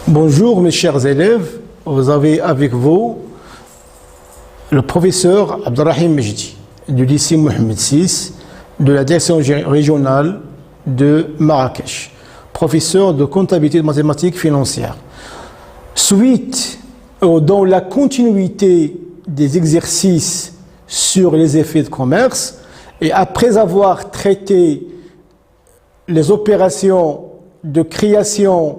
Bonjour mes chers élèves, vous avez avec vous le professeur Abdelrahim Mejdi du lycée Mohamed VI de la direction régionale de Marrakech, professeur de comptabilité et de mathématiques financières. Suite dans la continuité des exercices sur les effets de commerce et après avoir traité les opérations de création,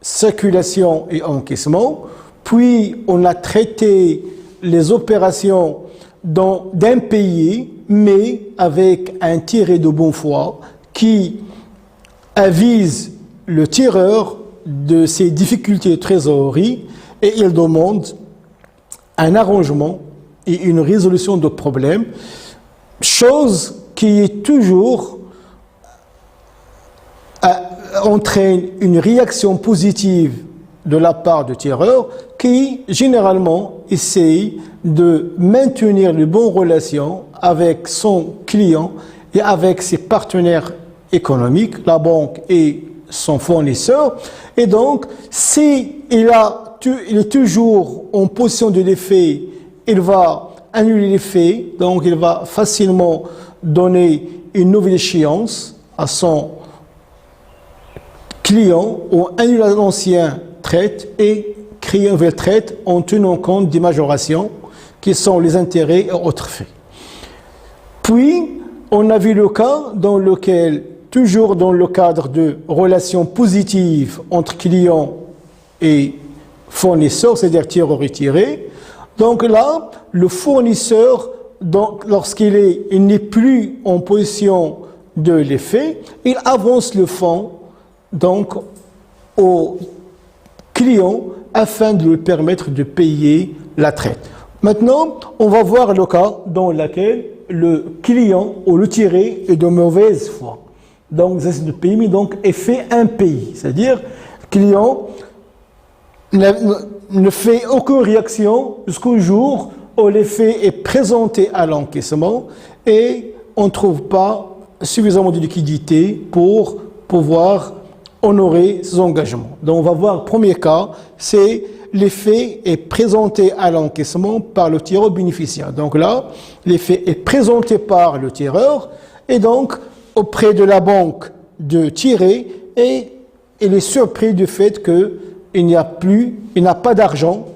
circulation et encaissement, puis on a traité les opérations d'un pays, mais avec un tiré de bonne foi qui avise le tireur de ses difficultés de trésorerie et il demande un arrangement et une résolution de problème, chose qui est toujours entraîne une réaction positive de la part du tireur qui généralement essaye de maintenir de bonnes relations avec son client et avec ses partenaires économiques, la banque et son fournisseur. Et donc, si il est toujours en position de l'effet, il va annuler l'effet, donc il va facilement donner une nouvelle échéance à son client ou annuler l'ancien traite et créer une nouvelle traite en tenant compte des majorations qui sont les intérêts et autres faits. Puis, on a vu le cas dans lequel, toujours dans le cadre de relations positives entre client et fournisseur, c'est-à-dire tireur-retiré, donc là, le fournisseur, lorsqu'il n'est plus en position de l'effet, il avance le fonds donc au client afin de lui permettre de payer la traite. Maintenant, on va voir le cas dans lequel le client ou le tiré est de mauvaise foi. Donc, c'est de pays, donc effet impayé. C'est-à-dire, le client ne fait aucune réaction jusqu'au jour où l'effet est présenté à l'encaissement et on ne trouve pas suffisamment de liquidité pour pouvoir honorer ses engagements. Donc on va voir le premier cas, c'est l'effet est présenté à l'encaissement par le tireur bénéficiaire. Donc là, l'effet est présenté par le tireur et donc auprès de la banque de tirer et il est surpris du fait qu'il n'a pas d'argent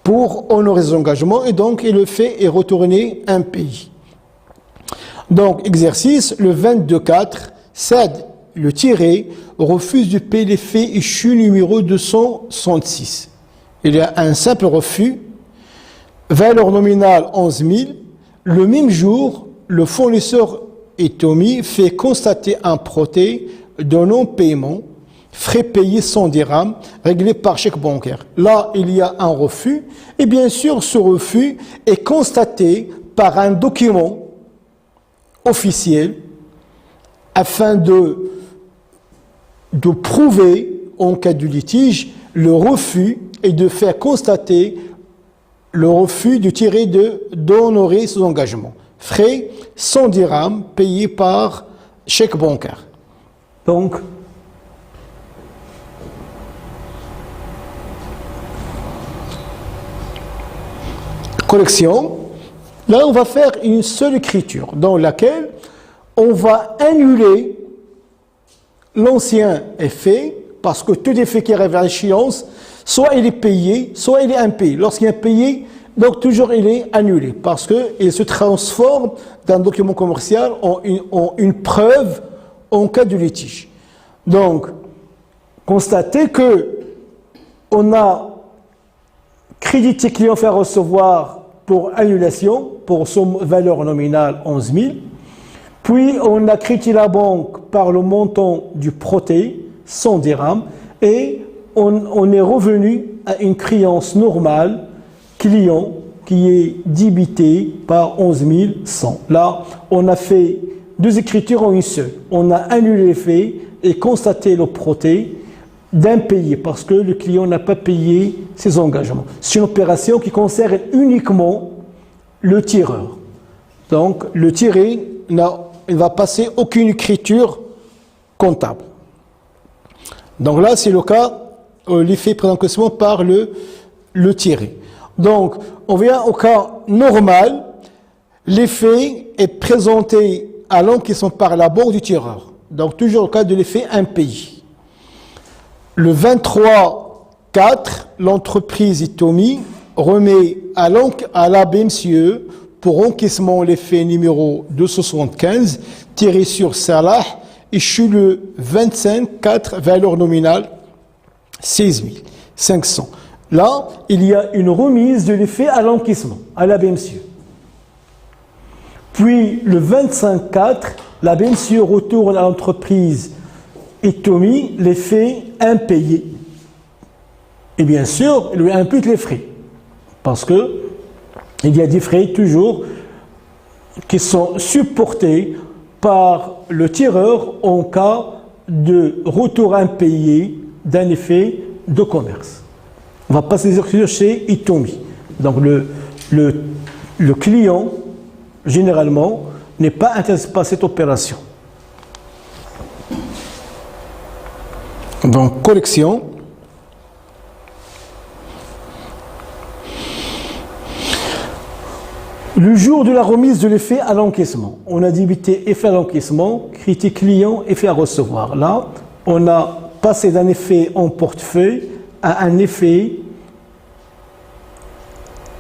pour honorer ses engagements et donc le fait est retourné impayé. Donc exercice, le 22.4 cède le tiré refuse de payer l'effet échu numéro 266. Il y a un simple refus, valeur nominale 11 000. Le même jour, le fournisseur Etomi fait constater un proté de non-paiement, frais payés 100 dirhams, réglés par chèque bancaire. Là, il y a un refus, et bien sûr, ce refus est constaté par un document officiel afin de prouver, en cas de litige, le refus et de faire constater le refus de tirer d'honorer ses engagements. Frais 100 dirhams payés par chèque bancaire. Donc, collection. Là, on va faire une seule écriture dans laquelle on va annuler l'ancien effet, parce que tout effet qui arrive à l'échéance, soit il est payé, soit il est impayé. Lorsqu'il est payé, donc toujours il est annulé, parce qu'il se transforme d'un document commercial en une preuve en cas de litige. Donc, constatez que on a crédité client fait recevoir pour annulation, pour son valeur nominale 11 000, puis on a crédité la banque par le montant du proté, 100 dirhams, et on est revenu à une créance normale, client, qui est débité par 11 100. Là, on a fait deux écritures en une seule. On a annulé les faits et constaté le proté d'impayé, parce que le client n'a pas payé ses engagements. C'est une opération qui concerne uniquement le tireur. Donc, le tiré il ne va passer aucune écriture comptable. Donc là, c'est le cas où l'effet pris en encaissement par le tiré. Donc, on vient au cas normal, l'effet est présenté à l'encaissement par la banque du tireur. Donc, toujours au cas de l'effet impayé. Le 23/4, l'entreprise Itomi remet à la BMCE pour encaissement l'effet numéro 275 tiré sur Salah échu le 25/4, valeur nominale 16 500. Là, il y a une remise de l'effet à l'encaissement, à la BMCE. Puis, le 25/4, la BMCE retourne à l'entreprise Itomi l'effet impayé. Et bien sûr, elle lui impute les frais. Parce que il y a des frais toujours qui sont supportés par le tireur en cas de retour impayé d'un effet de commerce. On va passer les exercices chez Itomi. Donc le client, généralement, n'est pas intéressé par cette opération. Donc, collection. Le jour de la remise de l'effet à l'encaissement, on a débité effet à l'encaissement, critique client, effet à recevoir. Là, on a passé d'un effet en portefeuille à un effet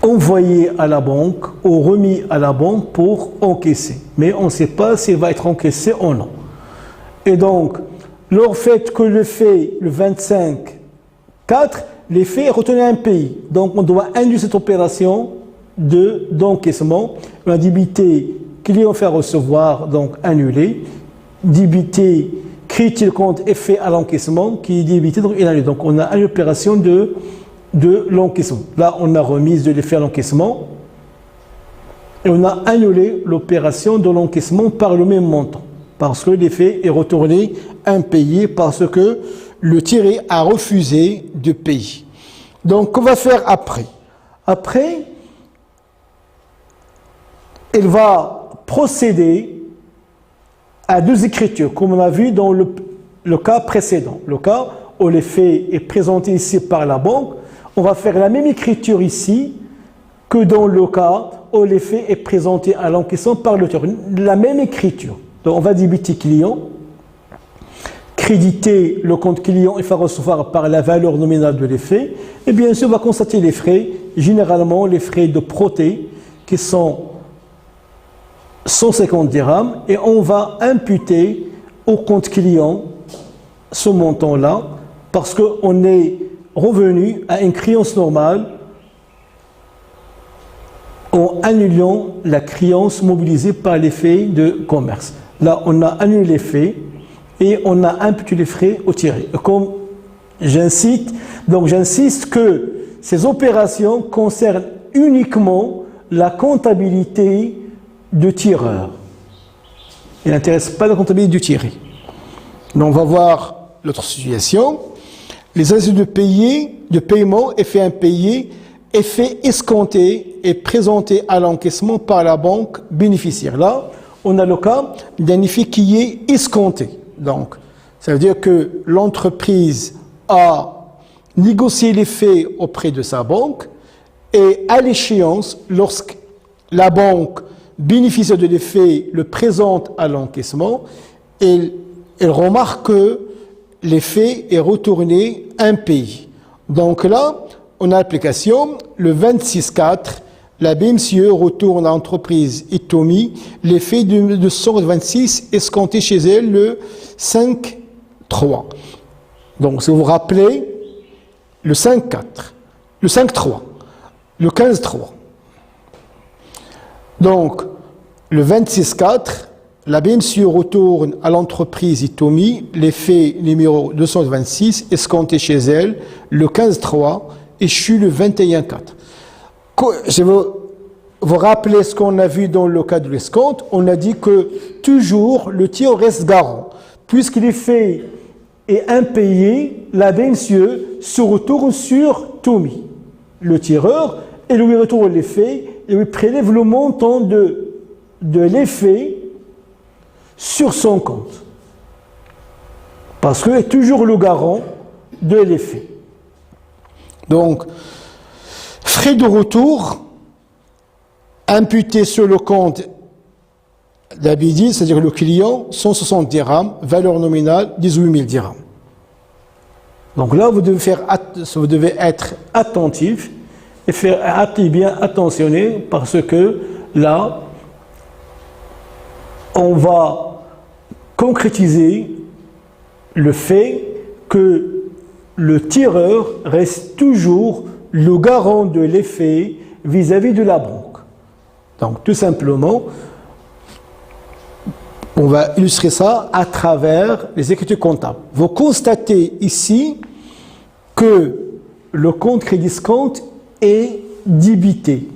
envoyé à la banque ou remis à la banque pour encaisser. Mais on ne sait pas s'il va être encaissé ou non. Et donc, le fait que l'effet, le 25/4, l'effet est retenu à un pays. Donc, on doit induire cette opération d'encaissement. On a débité client fait recevoir, donc annulé. Débité critique compte effet à l'encaissement qui est débité, donc annulé. Donc, on a une opération de l'encaissement. Là, on a remise de l'effet à l'encaissement et on a annulé l'opération de l'encaissement par le même montant parce que l'effet est retourné impayé parce que le tiré a refusé de payer. Donc, qu'on va faire après? Après, elle va procéder à deux écritures, comme on a vu dans le cas précédent. Le cas où l'effet est présenté ici par la banque, on va faire la même écriture ici que dans le cas où l'effet est présenté à l'encaissement par l'auteur. La même écriture. Donc on va débiter client, créditer le compte client et faire recevoir par la valeur nominale de l'effet. Et bien sûr, on va constater les frais, généralement les frais de proté qui sont 150 dirhams et on va imputer au compte client ce montant-là parce qu'on est revenu à une créance normale en annulant la créance mobilisée par l'effet de commerce. Là, on a annulé l'effet et on a imputé les frais au tiré. Comme j'insiste que ces opérations concernent uniquement la comptabilité du tireur. Il n'intéresse pas la comptabilité du tiré. Donc, on va voir l'autre situation. Les indices de paiement, effet impayé, effet escompté et présenté à l'encaissement par la banque bénéficiaire. Là, on a le cas d'un effet qui est escompté. Donc, ça veut dire que l'entreprise a négocié l'effet auprès de sa banque et à l'échéance, lorsque la banque bénéficiaire de l'effet le présente à l'encaissement, elle remarque que l'effet est retourné impayé. Donc là, on a l'application, le 26/4, la BMCE retourne à l'entreprise Itomi l'effet de 126 escompté chez elle le 5/3. Donc, si vous vous rappelez, le 5/4, le 5/3, le 15/3. Donc, le 26/4, la BMCE retourne à l'entreprise Itomi l'effet numéro 226 escompté chez elle le 15/3 échu le 21/4. Je veux vous rappeler ce qu'on a vu dans le cas de l'escompte. On a dit que toujours le tireur reste garant. Puisque l'effet est impayé, la BMCE se retourne sur Tomi, le tireur, et lui retourne l'effet et lui prélève le montant de l'effet sur son compte. Parce qu'il est toujours le garant de l'effet. Donc, frais de retour imputés sur le compte d'Abidi, c'est-à-dire le client, 160 dirhams, valeur nominale 18 000 dirhams. Donc là, vous devez être attentif et bien attentionné parce que là, on va concrétiser le fait que le tireur reste toujours le garant de l'effet vis-à-vis de la banque. Donc tout simplement, on va illustrer ça à travers les écritures comptables. Vous constatez ici que le compte crédit-compte est débité.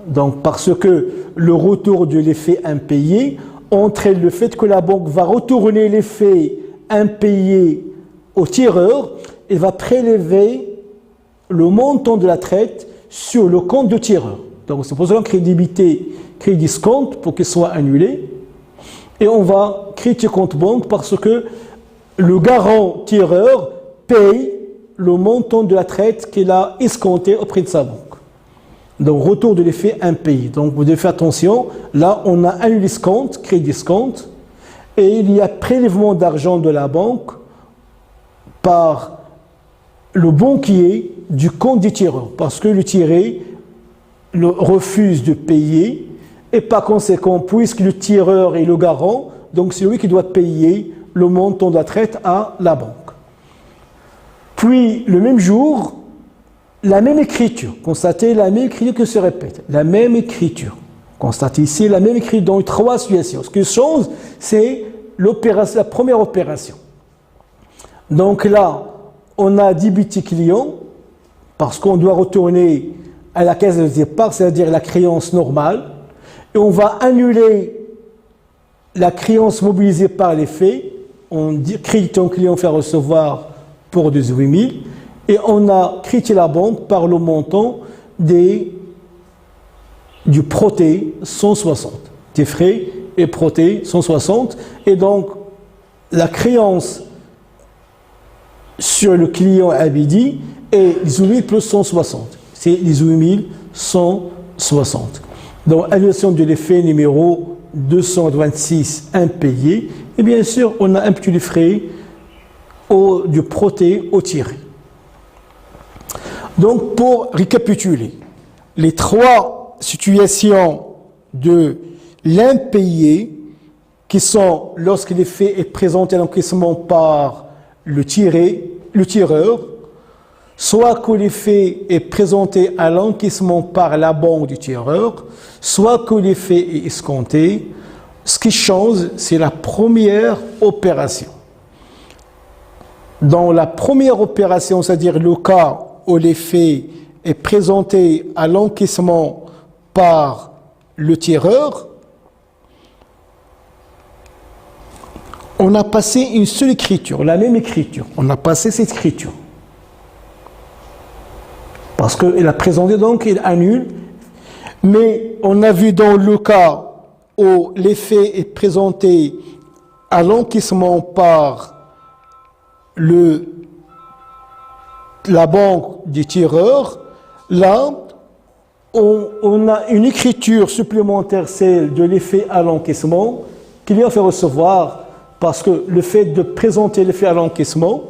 Donc parce que le retour de l'effet impayé entraîne le fait que la banque va retourner l'effet impayé au tireur et va prélever le montant de la traite sur le compte du tireur. Donc c'est pour cela qu'on débité crédit-compte pour qu'il soit annulé. Et on va créditer compte banque parce que le garant tireur paye le montant de la traite qu'il a escompté auprès de sa banque. Donc retour de l'effet impayé. Donc vous devez faire attention. Là, on a annulé ce compte, crédit ce compte, et il y a prélèvement d'argent de la banque par le banquier du compte du tireur, parce que le tiré refuse de payer, et par conséquent, puisque le tireur est le garant, donc c'est lui qui doit payer le montant de la traite à la banque. Puis, le même jour, la même écriture, constatez la même écriture qui se répète, la même écriture. Constatez ici la même écriture dans 3 situations. Ce qui change, c'est la première opération. Donc là, on a débité client, parce qu'on doit retourner à la caisse de départ, c'est-à-dire la créance normale, et on va annuler la créance mobilisée par les faits, on dit crédite un client fait recevoir pour 18 000, et on a crédité la banque par le montant du proté 160, des frais et proté 160, et donc la créance sur le client Abidi est 18 000 plus 160, c'est 18 160. Donc, annulation de l'effet numéro 226 impayé. Et bien sûr, on a imputé les frais du proté au tiré. Donc, pour récapituler, les 3 situations de l'impayé qui sont lorsque l'effet est présenté à l'encaissement par le tireur, soit que l'effet est présenté à l'encaissement par la banque du tireur, soit que l'effet est escompté. Ce qui change, c'est la première opération. Dans la première opération, c'est-à-dire le cas où l'effet est présenté à l'encaissement par le tireur, on a passé une seule écriture, la même écriture. On a passé cette écriture. Parce qu'il a présenté, donc il annule. Mais on a vu dans le cas où l'effet est présenté à l'encaissement par la banque du tireur, là, on a une écriture supplémentaire, celle de l'effet à l'encaissement, qui lui a fait recevoir, parce que le fait de présenter l'effet à l'encaissement,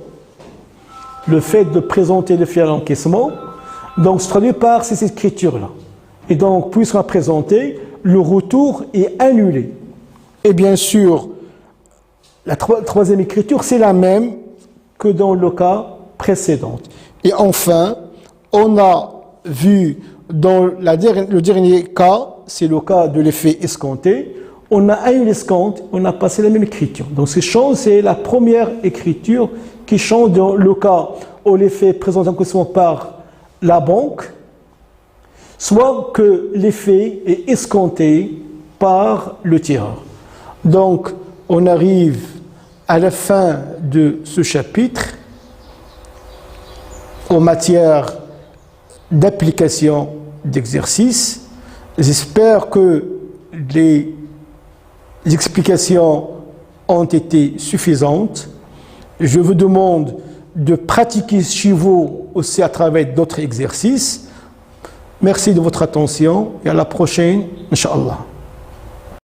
donc se traduit par cette écriture-là. Et donc, puisqu'on a présenté, le retour est annulé. Et bien sûr, la troisième écriture, c'est la même que dans le cas précédent. Et enfin, on a vu dans le dernier cas, c'est le cas de l'effet escompté, on a annulé l'escompte, on a passé la même écriture. Donc ce qui change, c'est la première écriture qui change dans le cas où l'effet est présenté en question par la banque, soit que l'effet est escompté par le tireur. Donc, on arrive à la fin de ce chapitre en matière d'application d'exercice. J'espère que les explications ont été suffisantes. Je vous demande de pratiquer chez vous aussi à travers d'autres exercices. Merci de votre attention et à la prochaine, Inch'Allah.